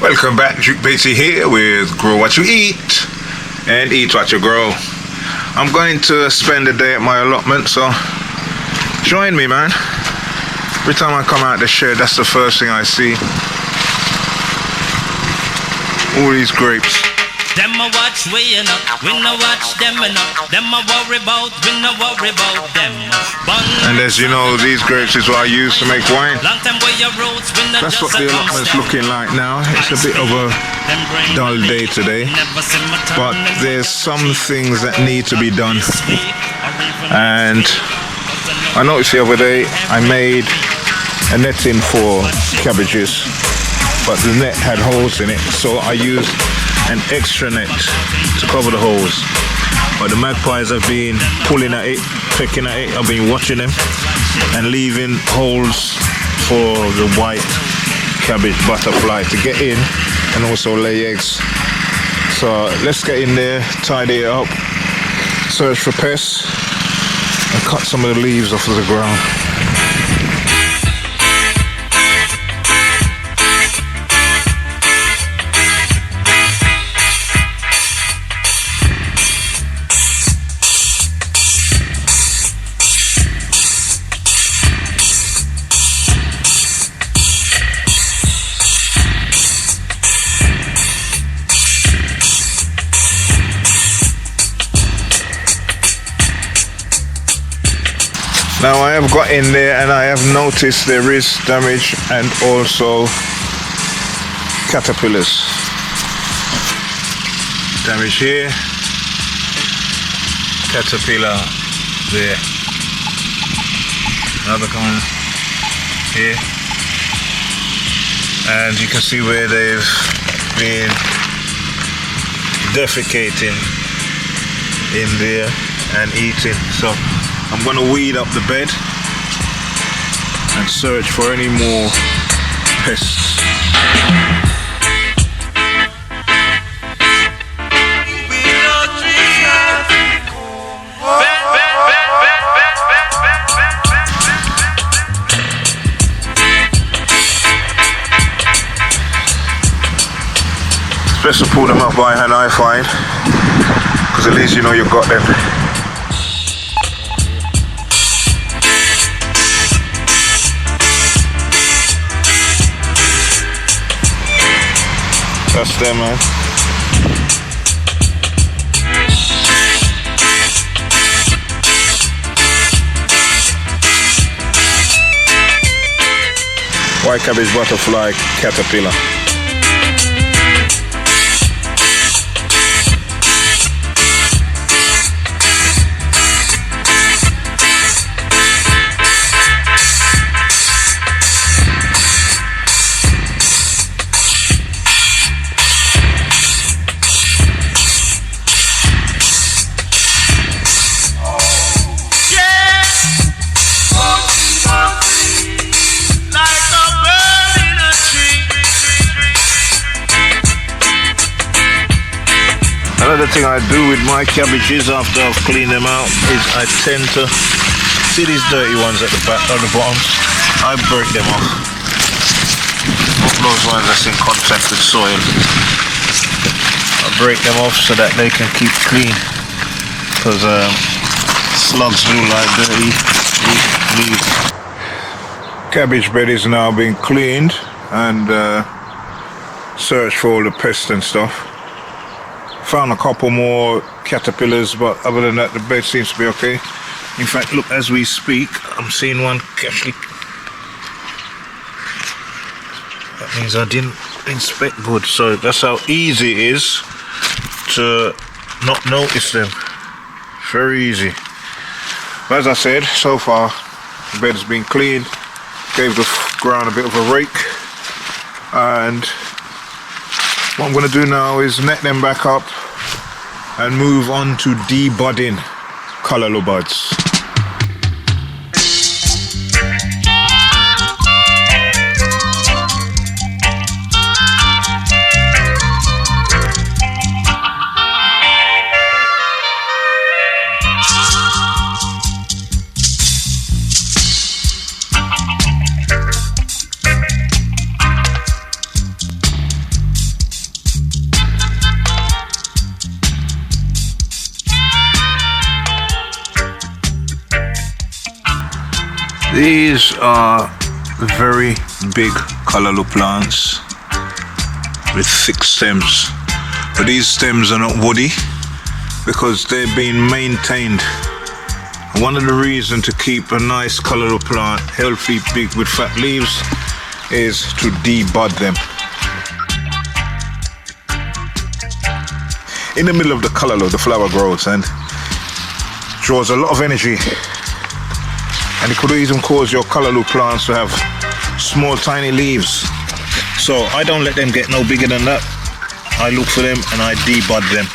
Welcome back, Duke Baysee here with Grow What You Eat and Eat What You Grow. I'm going to spend the day at my allotment, so join me, man. Every time I come out the shed, that's the first thing I see. All these grapes. Them a watch we enough, we no watch them enough. Them a worry about, we no worry about them. And as you know, these grapes is what I use to make wine. That's what the allotment's looking like now. It's a bit of a dull day today, but there's some things that need to be done. And I noticed the other day I made a netting for cabbages, but the net had holes in it, so I used an extra net to cover the holes. But the magpies have been pulling at it, pecking at it. I've been watching them and leaving holes for the white cabbage butterfly to get in and also lay eggs. So let's get in there, tidy it up, search for pests, and cut some of the leaves off of the ground. Now I have got in there and I have noticed there is damage and also caterpillars. Damage here, caterpillar there, another one here, and you can see where they've been defecating in there and eating. So I'm going to weed up the bed and search for any more pests. It's best to pull them up by hand, I find, because at least you know you've got them. That's them, man. White cabbage butterfly caterpillar. Another thing I do with my cabbages after I've cleaned them out is I tend to see these dirty ones at the back, at the bottom. I break them off. Not those ones that's in contact with soil. I break them off so that they can keep clean, because slugs do like dirty leaves. Cabbage bed is now being cleaned and searched for all the pests and stuff. Found a couple more caterpillars, but other than that the bed seems to be okay. In fact, look, as we speak, I'm seeing one actually. That means I didn't inspect good, so that's how easy it is to not notice them. Very easy. But as I said, so far the bed's been cleaned, gave the ground a bit of a rake, and what I'm going to do now is net them back up and move on to debudding callaloo buds. These are very big callaloo plants with thick stems, but these stems are not woody because they've been maintained. One of the reasons to keep a nice callaloo plant healthy, big with fat leaves is to debud them. In the middle of the callaloo, the flower grows and draws a lot of energy, and it could even cause your callaloo plants to have small tiny leaves. So I don't let them get no bigger than that. I look for them and I debud them.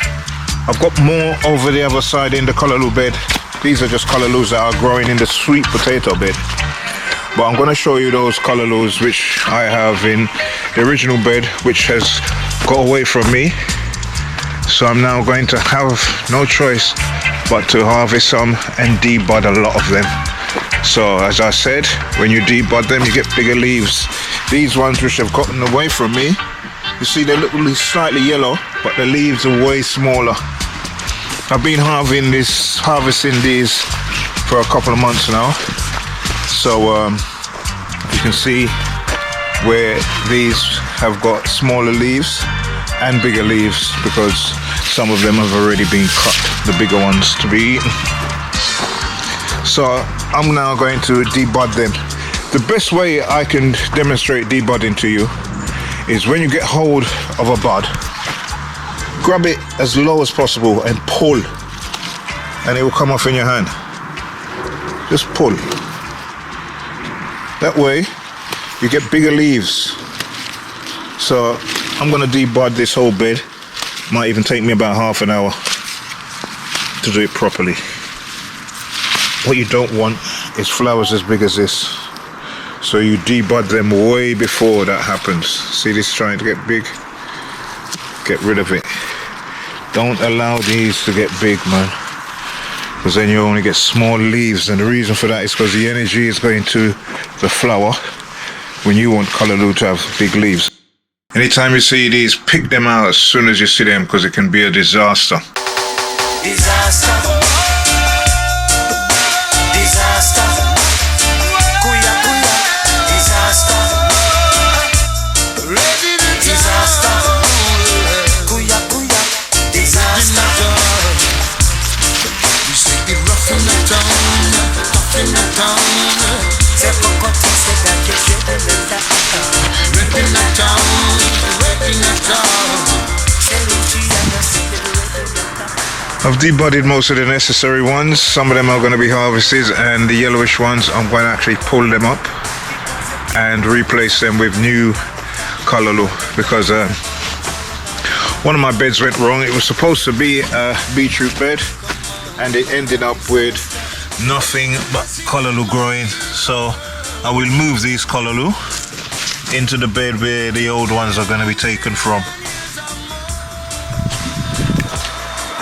I've got more over the other side in the callaloo bed. These are just callaloos that are growing in the sweet potato bed. But I'm going to show you those callaloos which I have in the original bed, which has got away from me. So I'm now going to have no choice but to harvest some and debud a lot of them. So as I said, when you debud them, you get bigger leaves. These ones which have gotten away from me, you see they're looking slightly yellow, but the leaves are way smaller. I've been harvesting these for a couple of months now. So you can see where these have got smaller leaves and bigger leaves because some of them have already been cut, the bigger ones, to be eaten. So I'm now going to debud them. The best way I can demonstrate debudding to you is when you get hold of a bud, grab it as low as possible and pull, and it will come off in your hand. Just pull. That way you get bigger leaves. So I'm going to debud this whole bed. Might even take me about half an hour to do it properly. What you don't want is flowers as big as this. So you debud them way before that happens. See this trying to get big? Get rid of it. Don't allow these to get big, man, because then you only get small leaves, and the reason for that is because the energy is going to the flower when you want callaloo to have big leaves. Anytime you see these, pick them out as soon as you see them, because it can be a disaster. Disaster. Disaster. Kuya kuya. Disaster. Disaster. Kuya kuya. Disaster. You say it rough in the town, tough in the town. Say Cocotti said that you should have that. Red in the town, red in the town. Say Luciana said that red in the town. I've debudded most of the necessary ones. Some of them are going to be harvested, and the yellowish ones I'm going to actually pull them up and replace them with new callaloo, because one of my beds went wrong. It was supposed to be a beetroot bed and it ended up with nothing but callaloo growing. So I will move these callaloo into the bed where the old ones are going to be taken from.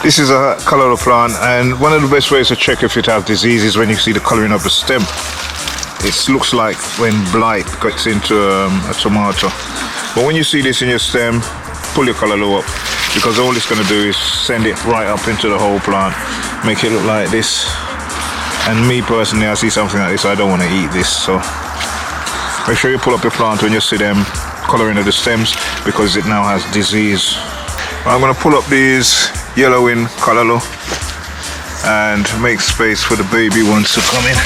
This is a callaloo plant, and one of the best ways to check if it has disease is when you see the colouring of the stem. It looks like when blight gets into a tomato. But when you see this in your stem, pull your callaloo up, because all it's going to do is send it right up into the whole plant, make it look like this. And me personally, I see something like this, I don't want to eat this. So make sure you pull up your plant when you see them colouring of the stems, because it now has disease. I'm going to pull up these yellowing callaloo and make space for the baby ones to come in.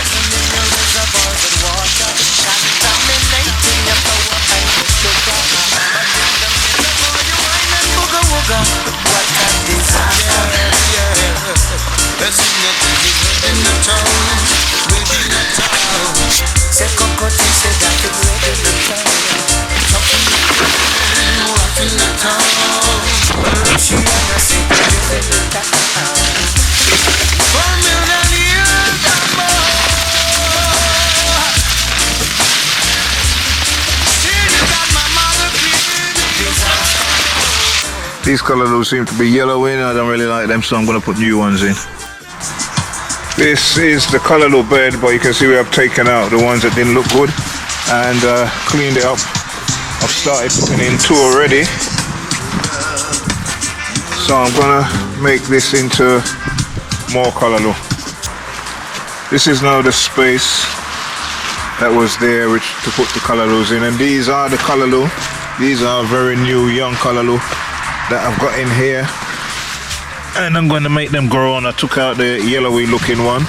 These callaloos seem to be yellowing. I don't really like them, so I'm going to put new ones in. This is the callaloo bed, but you can see we have taken out the ones that didn't look good and cleaned it up. I've started putting in two already. So I'm going to make this into more callaloo. This is now the space that was there which to put the callaloo in, and these are the callaloo. These are very new young callaloo that I've got in here, and I'm going to make them grow on. I took out the yellowy looking one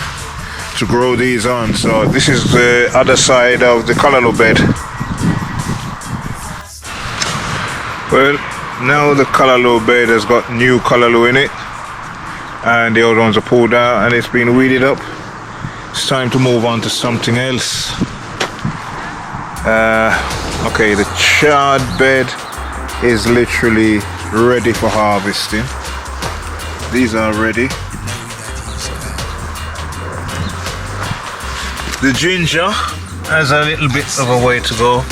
to grow these on. So this is the other side of the callaloo bed. Well, now the callaloo bed has got new callaloo in it, and the old ones are pulled out and it's been weeded up. It's time to move on to something else. Okay, the chard bed is literally ready for harvesting. These are ready. The ginger has a little bit of a way to go.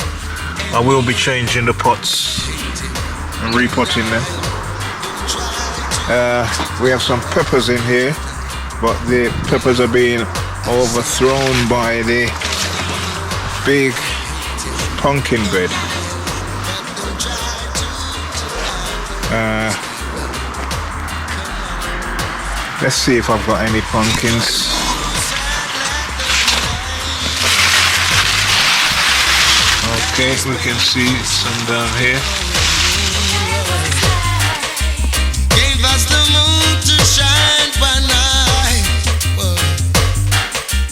I will be changing the pots and repotting them. We have some peppers in here, but the peppers are being overthrown by the big pumpkin bed. Let's see if I've got any pumpkins. Okay, we can see some down here. Gave us the moon to shine by night,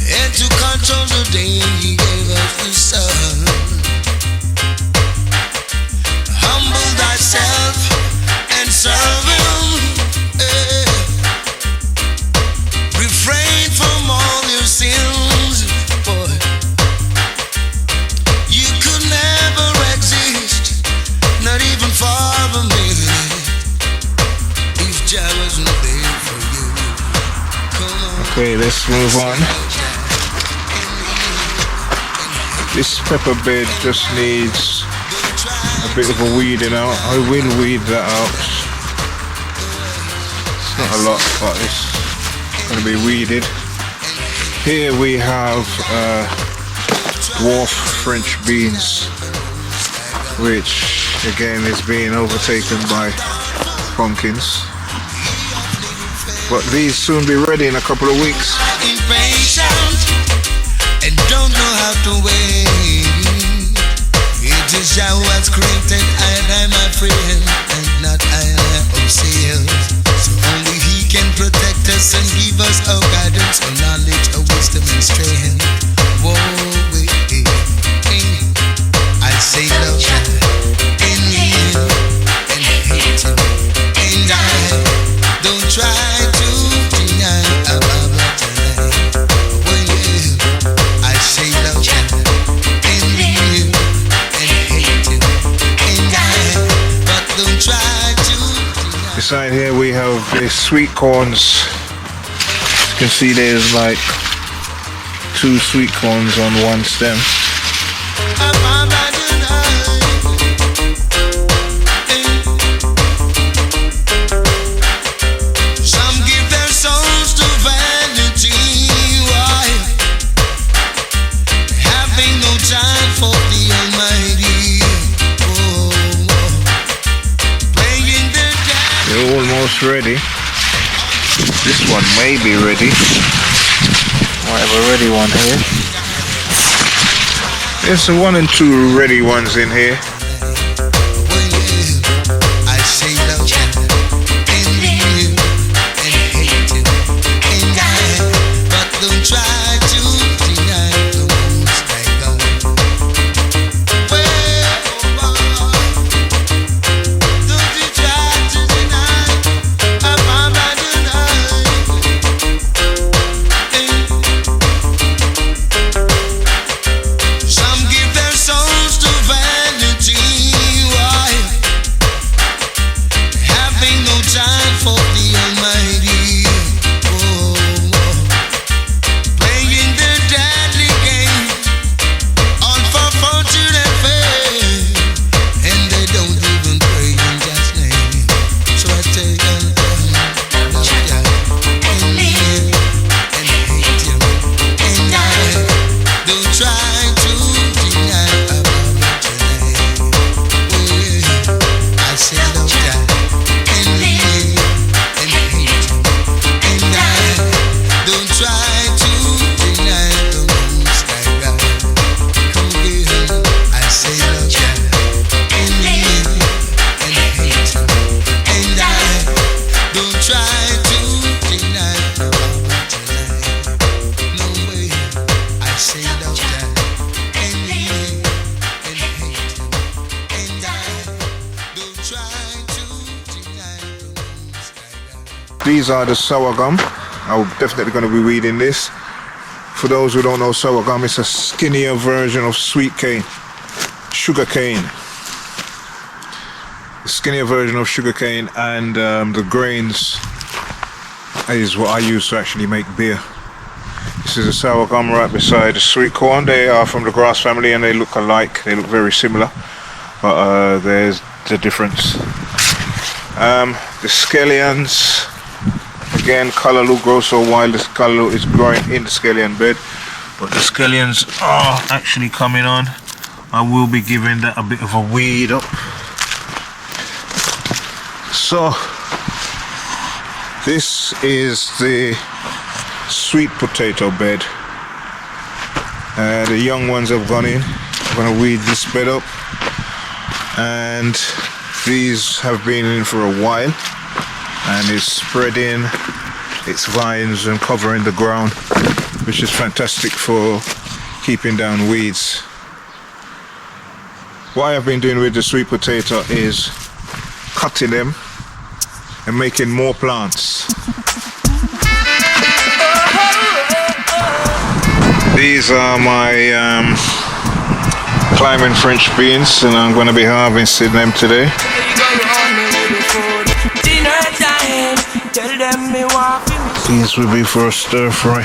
and to control the day he gave us the sun. Humble thyself and serve him. Refrain from all your sins, boy. You could never exist, not even for a minute, if Jah wasn't there for you. Come on. Okay, let's move on. This pepper bed just needs a bit of a weeding out. I will weed that out. It's not a lot, but it's going to be weeded. Here we have dwarf French beans, which again is being overtaken by pumpkins. But these soon be ready in a couple of weeks. Impatient and don't know how to wait. It is Jah who has created I and I, my friend, and not I ourselves. So only He can protect us and give us our guidance, our knowledge, our wisdom and strength. Whoa, wait, I say love in Him and hate Him, and I don't try to deny about tonight. I say love in Him and hate Him, and I but don't try to deny. Beside here we have the sweet corns. You can see there's like 2 sweet corns on one stem. Some give their souls to vanity, why? Having no time for the Almighty. Oh, playing their dance. They're almost ready. This one may be ready. I have a ready one here. There's 1 and 2 ready ones in here. I say love in Him and hate Him, and I but don't try to deny the most I got. Don't you try to deny about some give their souls to vanity. these are the sour gum. I'm definitely going to be weeding this. For those who don't know sour gum, it's a skinnier version of sweet cane, sugar cane. The skinnier version of sugar cane, and the grains is what I use to actually make beer. This is a sour gum right beside the sweet corn. They are from the grass family and they look alike. They look very similar, but there's the difference. The scallions, again, callaloo grows so wild. This callaloo is growing in the scallion bed, but the scallions are actually coming on. I will be giving that a bit of a weed up. So this is the sweet potato bed. The young ones have gone in. I'm going to weed this bed up, and these have been in for a while, and it's spreading its vines and covering the ground, which is fantastic for keeping down weeds. What I have been doing with the sweet potato is cutting them and making more plants. These are my climbing French beans, and I'm going to be harvesting them today. These will be for a stir fry.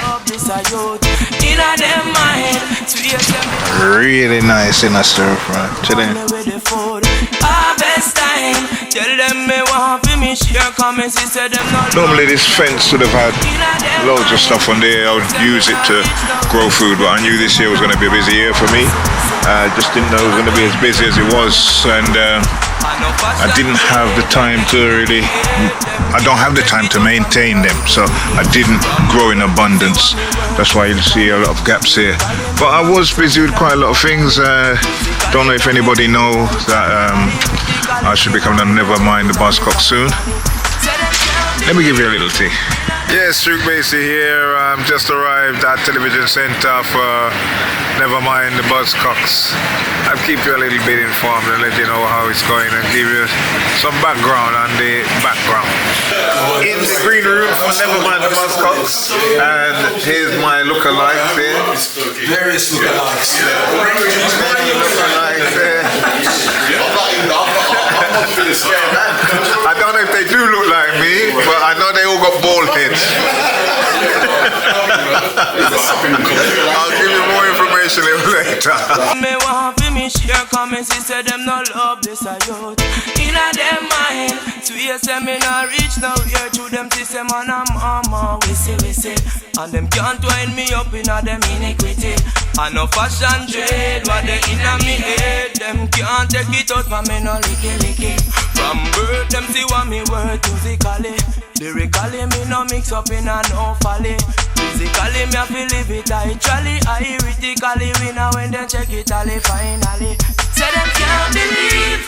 Really nice in a stir fry today. Normally this fence would have had loads of stuff on there. I would use it to grow food, but I knew this year was going to be a busy year for me. I just didn't know it was going to be as busy as it was, and I didn't have the time to really, I don't have the time to maintain them, so I didn't grow in abundance. That's why you'll see a lot of gaps here. But I was busy with quite a lot of things. Don't know if anybody knows that I should be coming on Never Mind the Buzzcocks soon. Let me give you a little tea. Yes, Duke Baysee here. Just arrived at Television Centre for Never Mind the Buzzcocks. I'll keep you a little bit informed and let you know how it's going and give you some background on the background. In the green room for Never Mind the Buzzcocks, and here's my lookalike there. Various lookalikes. I don't know if they do look like me, but I know they all got bald heads. I'll give you more information later. Me want fi me share comments, he said them no love this a youth. Inna them mind, sweet say me no reach now here to them system and I'm mama we say. And them can't wind me up inna them iniquity. I no fashion trade, what they inna me head. Them can't take it out for me no licky. From birth them see what me worth musically. Lyrically me no mix up inna no folly. Physically me a feel live it actually. I critically win when they check it all finally. Say them can't believe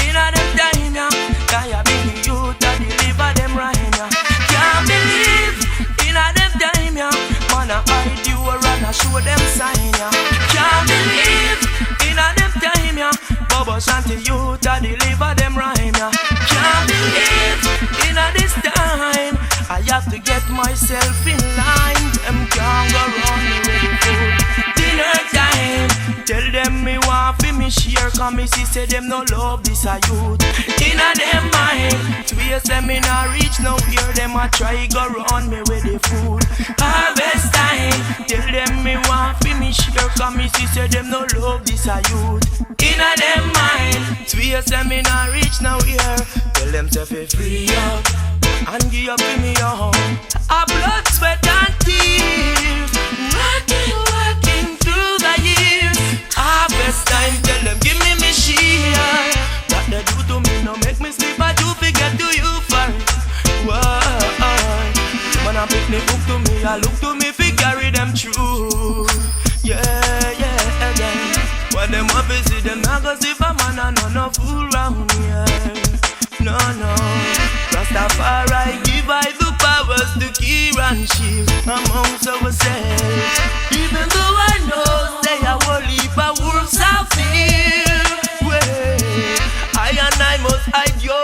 inna them time ya. That ya be the youth that deliver them rhyme ya. Can't believe inna them time ya. Man a hide you or run a show them sign ya. Can't believe inna them time ya. Bubba Shanty youth that deliver them rhyme ya. Can't believe inna this time I have to get myself in line. Them can't go round me with the food. Dinner time, tell them me want fi me share. Cause me see say them no love this a youth. Inna them mind, sweet say me nah reach now here. Them a try go round me with the food. Harvest time, tell them me want fi me share. Cause me see say them no love this a youth. Inna them mind, sweet say me nah reach now here. Tell them say fi free up and give up to me your home. A blood, sweat and tears, working through the years. Harvest time, tell them give me share. What they do to me no make me sleep, I do forget to you first. Why? When I pick me book to me, I look to me fi carry them through. Yeah. When them want to see them, I go see for man and no fool round here. No. Rastafari give I the powers to keep and shield amongst ourselves. Even though I know they are all heap of wolves of fear. I and I must hide your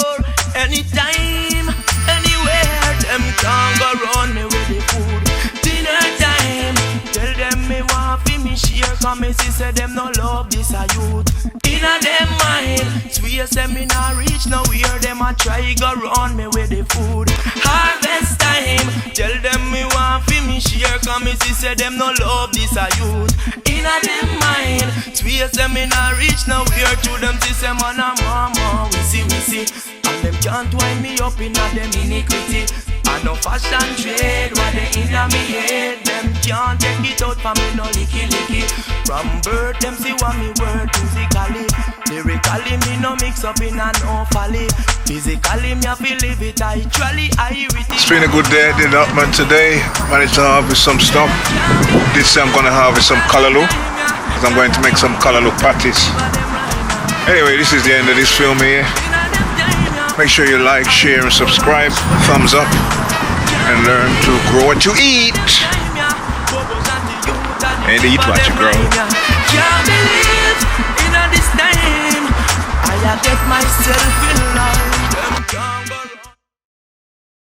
anytime, anywhere. Them can't go round me with the food. Dinner time, tell them me want fi me share, cause me see say them no love this a youth. Inna them mind, swear say me nah reach nowhere, them a try go round me with the food. Harvest time, tell them me want fi me share, cause me see say them no love this a youth. Inna them mind, swear say me nah reach nowhere, to them see say man a mama, we see. And them can't wind me up inna them iniquity. I no fashion trade, what they inna me head. Them can't take it out for me no licky. From birth them see what me worth musically. Lyrically me no mix up in an no folly. Physically me have to live it actually. It's been a good day at the allotment today. Managed to harvest some stuff. This I'm gonna harvest some callaloo, because I'm going to make some callaloo patties. Anyway, this is the end of this film here. Make sure you like, share and subscribe. Thumbs up and learn to grow what you eat. And eat what you grow. Can't believe in this time I get myself in line.